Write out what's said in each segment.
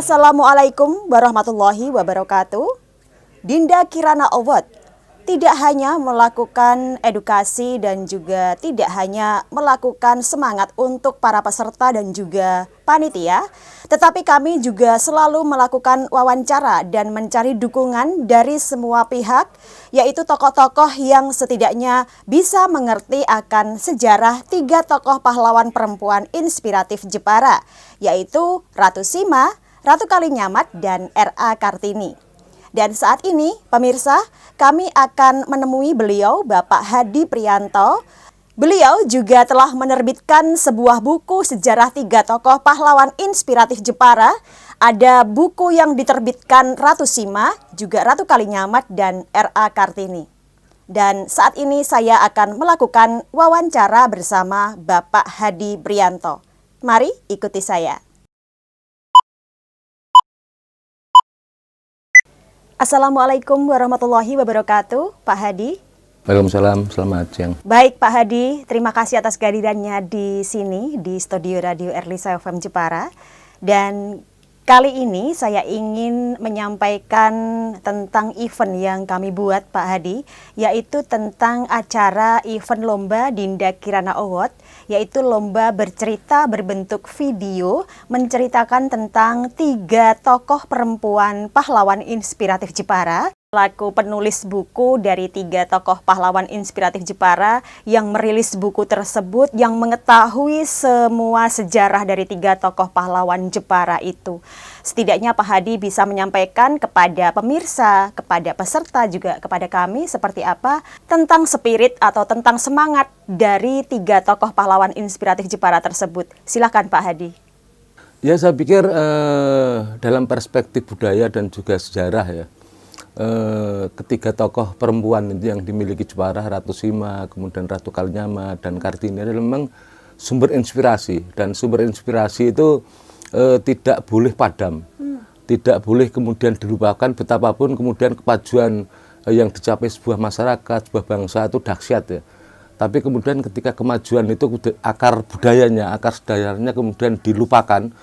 Assalamualaikum warahmatullahi wabarakatuh. Dinda Kirana Award tidak hanya melakukan edukasi dan juga tidak hanya melakukan semangat untuk para peserta dan juga panitia, tetapi kami juga selalu melakukan wawancara dan mencari dukungan dari semua pihak, yaitu tokoh-tokoh yang setidaknya bisa mengerti akan sejarah 3 tokoh pahlawan perempuan inspiratif Jepara, yaitu Ratu Sima, Ratu Kalinyamat, dan R.A. Kartini. Dan saat ini, pemirsa, kami akan menemui beliau, Bapak Hadi Prianto. Beliau juga telah menerbitkan sebuah buku sejarah 3 tokoh pahlawan inspiratif Jepara. Ada buku yang diterbitkan Ratu Sima, juga Ratu Kalinyamat, dan R.A. Kartini. Dan saat ini saya akan melakukan wawancara bersama Bapak Hadi Prianto. Mari ikuti saya. Assalamualaikum warahmatullahi wabarakatuh, Pak Hadi. Waalaikumsalam, selamat siang. Baik Pak Hadi, terima kasih atas kehadirannya di sini, di studio Radio Erlisa FM Jepara. Dan kali ini saya ingin menyampaikan tentang event yang kami buat Pak Hadi, yaitu tentang acara event lomba Dinda Kirana Award, yaitu lomba bercerita berbentuk video menceritakan tentang 3 tokoh perempuan pahlawan inspiratif Jepara. Selaku penulis buku dari 3 tokoh pahlawan inspiratif Jepara yang merilis buku tersebut, yang mengetahui semua sejarah dari 3 tokoh pahlawan Jepara itu. Setidaknya Pak Hadi bisa menyampaikan kepada pemirsa, kepada peserta, juga kepada kami seperti apa tentang spirit atau tentang semangat dari 3 tokoh pahlawan inspiratif Jepara tersebut. Silakan Pak Hadi. Ya, saya pikir dalam perspektif budaya dan juga sejarah ya, ketiga tokoh perempuan yang dimiliki Jepara, Ratu Sima, kemudian Ratu Kalinyamat, dan Kartini adalah memang sumber inspirasi. Dan sumber inspirasi itu tidak boleh padam, tidak boleh kemudian dilupakan betapapun kemudian kemajuan yang dicapai sebuah masyarakat, sebuah bangsa itu dahsyat ya. Tapi kemudian ketika kemajuan itu akar budayanya, akar sejarahnya kemudian dilupakan.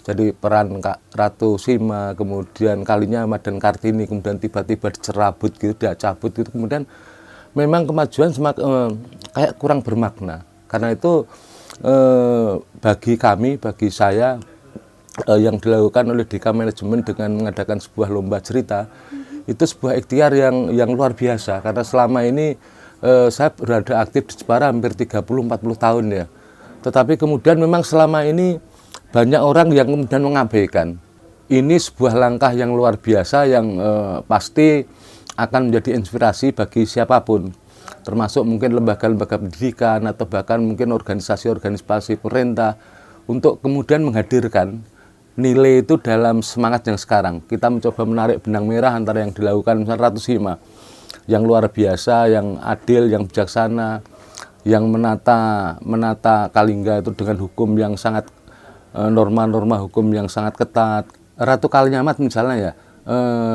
Jadi peran Ratu Sima, kemudian Kalinyamat dan Kartini kemudian tiba-tiba dicerabut gitu, dicabut gitu, kemudian memang kemajuan kayak kurang bermakna. Karena itu bagi kami, bagi saya, yang dilakukan oleh DK Manajemen dengan mengadakan sebuah lomba cerita, itu sebuah ikhtiar yang luar biasa. Karena selama ini saya berada aktif di Jepara hampir 30-40 tahun ya. Tetapi kemudian memang selama ini banyak orang yang kemudian mengabaikan. Ini sebuah langkah yang luar biasa yang pasti akan menjadi inspirasi bagi siapapun, termasuk mungkin lembaga-lembaga pendidikan atau bahkan mungkin organisasi-organisasi pemerintah, untuk kemudian menghadirkan nilai itu dalam semangat yang sekarang. Kita mencoba menarik benang merah antara yang dilakukan misalnya Ratu Sima, yang luar biasa, yang adil, yang bijaksana, yang menata Kalingga itu dengan hukum yang sangat norma-norma hukum yang sangat ketat. Ratu Kalinyamat misalnya ya,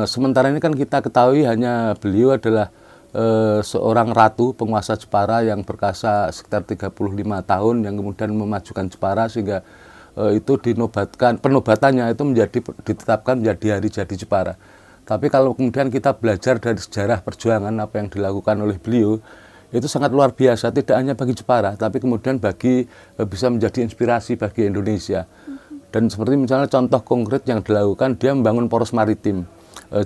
sementara ini kan kita ketahui hanya beliau adalah seorang ratu penguasa Jepara yang berkuasa sekitar 35 tahun yang kemudian memajukan Jepara sehingga itu penobatannya itu ditetapkan menjadi hari jadi Jepara. Tapi kalau kemudian kita belajar dari sejarah perjuangan apa yang dilakukan oleh beliau, itu sangat luar biasa, tidak hanya bagi Jepara, tapi kemudian bisa menjadi inspirasi bagi Indonesia. Dan seperti misalnya contoh konkret yang dilakukan, dia membangun poros maritim.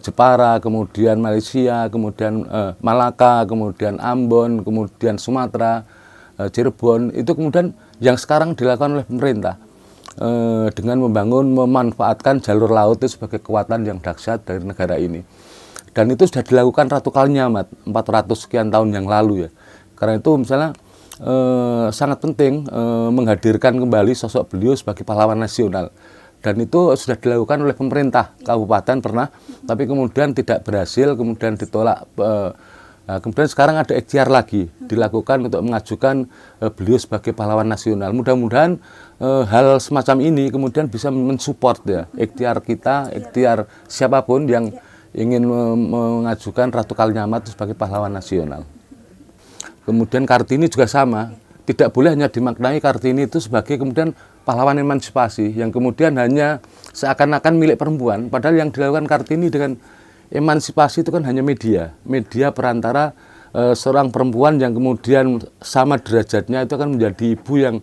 Jepara, kemudian Malaysia, kemudian Malaka, kemudian Ambon, kemudian Sumatera, Cirebon, itu kemudian yang sekarang dilakukan oleh pemerintah. Dengan memanfaatkan jalur laut itu sebagai kekuatan yang dahsyat dari negara ini. Dan itu sudah dilakukan Ratu Kalinyamat 400 sekian tahun yang lalu ya. Karena itu misalnya sangat penting menghadirkan kembali sosok beliau sebagai pahlawan nasional. Dan itu sudah dilakukan oleh pemerintah kabupaten pernah, tapi kemudian tidak berhasil, kemudian ditolak. Kemudian sekarang ada ikhtiar lagi dilakukan untuk mengajukan beliau sebagai pahlawan nasional. Mudah-mudahan hal semacam ini kemudian bisa mensupport ya ikhtiar kita, ikhtiar siapapun yang ingin mengajukan Ratu Kalinyamat sebagai pahlawan nasional. Kemudian Kartini juga sama, tidak boleh hanya dimaknai Kartini itu sebagai kemudian pahlawan emansipasi yang kemudian hanya seakan-akan milik perempuan, padahal yang dilakukan Kartini dengan emansipasi itu kan hanya media perantara seorang perempuan yang kemudian sama derajatnya itu akan menjadi ibu yang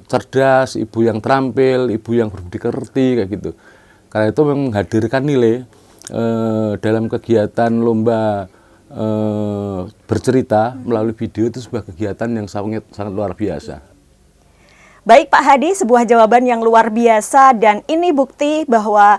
cerdas, ibu yang terampil, ibu yang berbudi pekerti kayak gitu. Karena itu menghadirkan nilai dalam kegiatan lomba bercerita melalui video itu sebuah kegiatan yang sangat luar biasa. Baik Pak Hadi, sebuah jawaban yang luar biasa dan ini bukti bahwa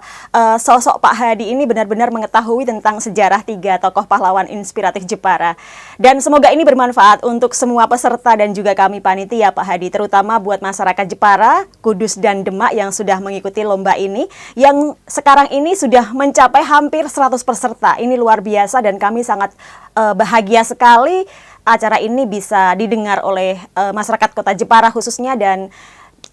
sosok Pak Hadi ini benar-benar mengetahui tentang sejarah 3 tokoh pahlawan inspiratif Jepara. Dan semoga ini bermanfaat untuk semua peserta dan juga kami panitia Pak Hadi, terutama buat masyarakat Jepara, Kudus dan Demak yang sudah mengikuti lomba ini, yang sekarang ini sudah mencapai hampir 100 peserta. Ini luar biasa dan kami sangat bahagia sekali acara ini bisa didengar oleh masyarakat kota Jepara khususnya dan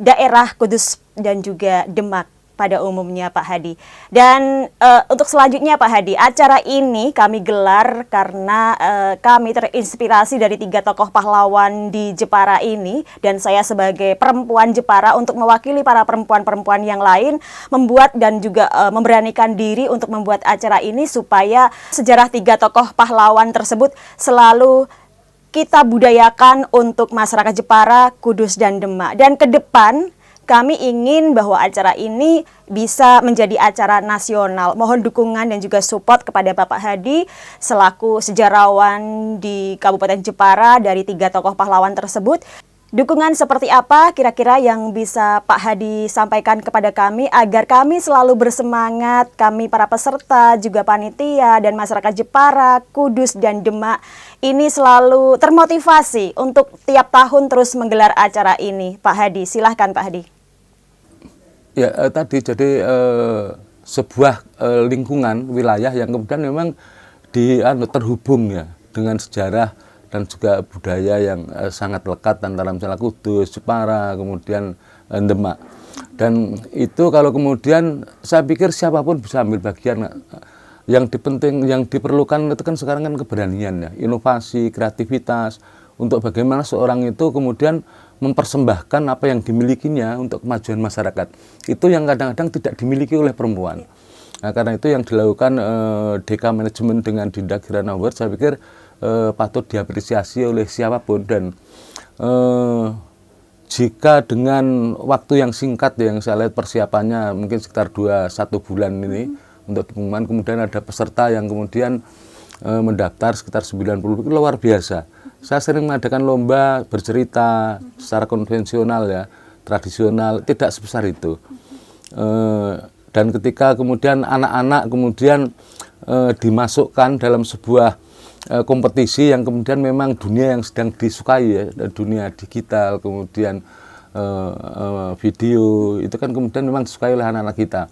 daerah Kudus dan juga Demak pada umumnya Pak Hadi. Dan untuk selanjutnya Pak Hadi, acara ini kami gelar karena kami terinspirasi dari 3 tokoh pahlawan di Jepara ini, dan saya sebagai perempuan Jepara untuk mewakili para perempuan-perempuan yang lain membuat dan juga memberanikan diri untuk membuat acara ini supaya sejarah 3 tokoh pahlawan tersebut selalu kita budayakan untuk masyarakat Jepara, Kudus dan Demak. Dan ke depan kami ingin bahwa acara ini bisa menjadi acara nasional. Mohon dukungan dan juga support kepada Bapak Hadi selaku sejarawan di Kabupaten Jepara dari 3 tokoh pahlawan tersebut. Dukungan seperti apa kira-kira yang bisa Pak Hadi sampaikan kepada kami agar kami selalu bersemangat, kami para peserta, juga panitia dan masyarakat Jepara, Kudus dan Demak ini selalu termotivasi untuk tiap tahun terus menggelar acara ini. Pak Hadi, silahkan Pak Hadi. Ya tadi jadi sebuah lingkungan wilayah yang kemudian memang terhubung ya dengan sejarah dan juga budaya yang sangat lekat antara misalnya Kudus, Jepara, kemudian Demak. Dan itu kalau kemudian saya pikir siapapun bisa ambil bagian. Yang diperlukan itu kan sekarang kan keberanian ya, inovasi, kreativitas untuk bagaimana seorang itu kemudian mempersembahkan apa yang dimilikinya untuk kemajuan masyarakat. Itu yang kadang-kadang tidak dimiliki oleh perempuan. Nah, karena itu yang dilakukan DK Manajemen dengan Dinda Kirana Award saya pikir patut diapresiasi oleh siapapun. Dan jika dengan waktu yang singkat yang saya lihat persiapannya mungkin sekitar 1 bulan ini untuk pengumuman, kemudian ada peserta yang kemudian mendaftar sekitar 90, itu luar biasa. Saya sering mengadakan lomba bercerita secara konvensional ya, tradisional, tidak sebesar itu. Dan ketika kemudian anak-anak kemudian dimasukkan dalam sebuah kompetisi yang kemudian memang dunia yang sedang disukai ya, dunia digital, kemudian video, itu kan kemudian memang disukai oleh anak-anak kita.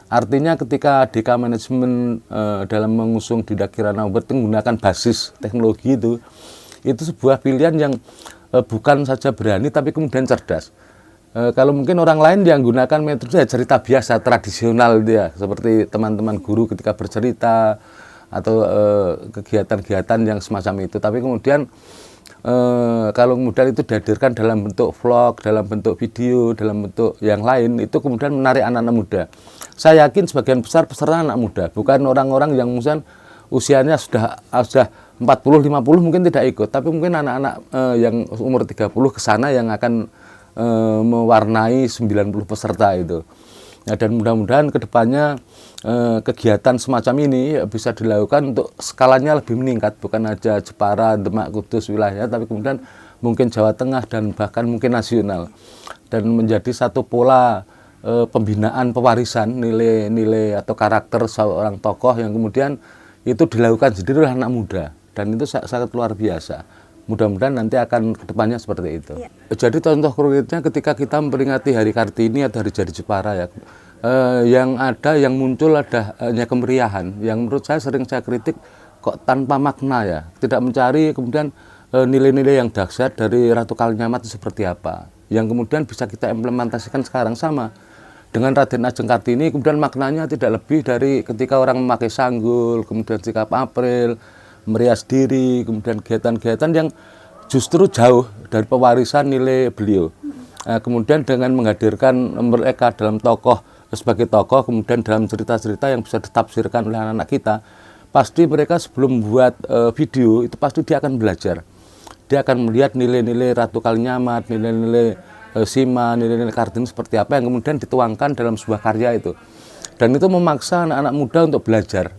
Artinya ketika DK Manajemen dalam mengusung Dinda Kirana Award menggunakan basis teknologi itu sebuah pilihan yang bukan saja berani tapi kemudian cerdas. Kalau mungkin orang lain yang menggunakan metode cerita biasa, tradisional dia, seperti teman-teman guru ketika bercerita atau kegiatan-kegiatan yang semacam itu. Tapi kemudian kalau kemudian itu dihadirkan dalam bentuk vlog, dalam bentuk video, dalam bentuk yang lain, itu kemudian menarik anak-anak muda. Saya yakin sebagian besar peserta anak muda, bukan orang-orang yang mungkin usianya sudah 40, 50 mungkin tidak ikut, tapi mungkin anak-anak yang umur 30 ke sana yang akan mewarnai 90 peserta itu. Nah, dan mudah-mudahan kedepannya kegiatan semacam ini bisa dilakukan untuk skalanya lebih meningkat, bukan aja Jepara, Demak, Kudus wilayahnya, tapi kemudian mungkin Jawa Tengah dan bahkan mungkin nasional, dan menjadi satu pola pembinaan pewarisan nilai-nilai atau karakter seorang tokoh yang kemudian itu dilakukan sendiri oleh anak muda, dan itu sangat luar biasa. Mudah-mudahan nanti akan kedepannya seperti itu. Ya. Jadi contoh konkretnya ketika kita memperingati Hari Kartini atau Hari Jadi Jepara ya, yang muncul ada hanya kemeriahan, yang menurut saya sering saya kritik kok tanpa makna ya, tidak mencari kemudian nilai-nilai yang dahsyat dari Ratu Kalinyamat itu seperti apa, yang kemudian bisa kita implementasikan sekarang sama dengan Raden Ajeng Kartini. Kemudian maknanya tidak lebih dari ketika orang memakai sanggul, kemudian sikap April, merias diri, kemudian kegiatan-kegiatan yang justru jauh dari pewarisan nilai beliau. Kemudian dengan menghadirkan mereka dalam sebagai tokoh, kemudian dalam cerita-cerita yang bisa ditafsirkan oleh anak-anak kita, pasti mereka sebelum membuat video itu pasti dia akan belajar. Dia akan melihat nilai-nilai Ratu Kalinyamat, nilai-nilai Sima, nilai-nilai Kartini seperti apa yang kemudian dituangkan dalam sebuah karya itu. Dan itu memaksa anak-anak muda untuk belajar.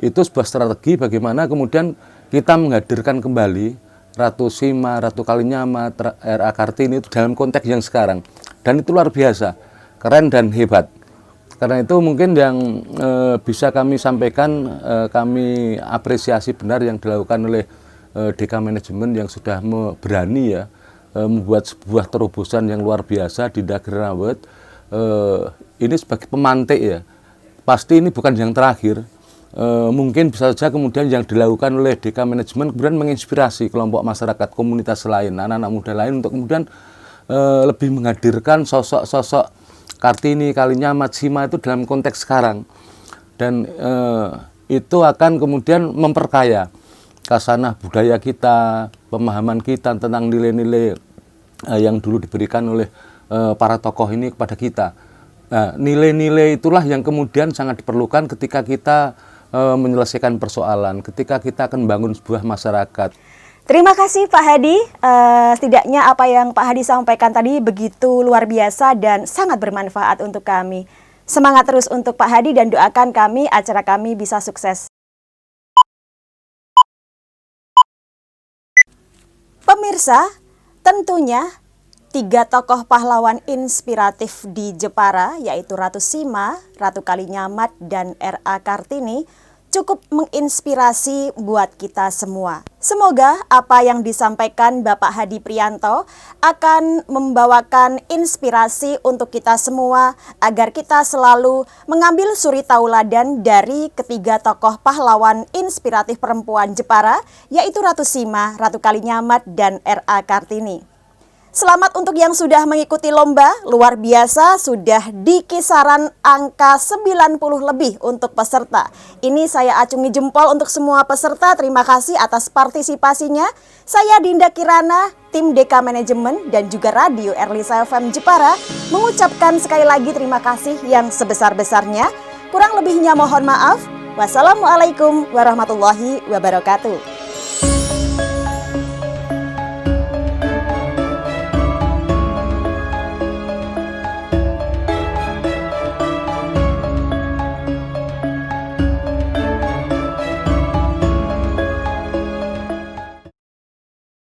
Itu sebuah strategi bagaimana kemudian kita menghadirkan kembali Ratu Sima, Ratu Kalinyamat, R.A. Kartini itu dalam konteks yang sekarang. Dan itu luar biasa, keren dan hebat. Karena itu mungkin yang bisa kami sampaikan, kami apresiasi benar yang dilakukan oleh DK Manajemen yang sudah berani ya membuat sebuah terobosan yang luar biasa di Dinda Kirana Award. Ini sebagai pemantik ya, pasti ini bukan yang terakhir. Mungkin bisa saja kemudian yang dilakukan oleh DK Manajemen kemudian menginspirasi kelompok masyarakat komunitas lain, anak-anak muda lain untuk kemudian lebih menghadirkan sosok-sosok Kartini, Kalinyamat, Sima itu dalam konteks sekarang. Dan itu akan kemudian memperkaya khasanah budaya kita, pemahaman kita tentang nilai-nilai yang dulu diberikan oleh para tokoh ini kepada kita. Nah, nilai-nilai itulah yang kemudian sangat diperlukan ketika kita menyelesaikan persoalan, ketika kita akan membangun sebuah masyarakat. Terima kasih Pak Hadi, setidaknya apa yang Pak Hadi sampaikan tadi begitu luar biasa dan sangat bermanfaat untuk kami. Semangat terus untuk Pak Hadi dan doakan acara kami bisa sukses. Pemirsa, tentunya 3 tokoh pahlawan inspiratif di Jepara, yaitu Ratu Sima, Ratu Kalinyamat, dan R.A. Kartini, cukup menginspirasi buat kita semua. Semoga apa yang disampaikan Bapak Hadi Priyanto akan membawakan inspirasi untuk kita semua agar kita selalu mengambil suri tauladan dari ketiga tokoh pahlawan inspiratif perempuan Jepara, yaitu Ratu Sima, Ratu Kalinyamat, dan R.A. Kartini. Selamat untuk yang sudah mengikuti lomba, luar biasa sudah di kisaran angka 90 lebih untuk peserta. Ini saya acungi jempol untuk semua peserta, terima kasih atas partisipasinya. Saya Dinda Kirana, tim DK Manajemen dan juga Radio Erlisa FM Jepara mengucapkan sekali lagi terima kasih yang sebesar-besarnya. Kurang lebihnya mohon maaf. Wassalamualaikum warahmatullahi wabarakatuh.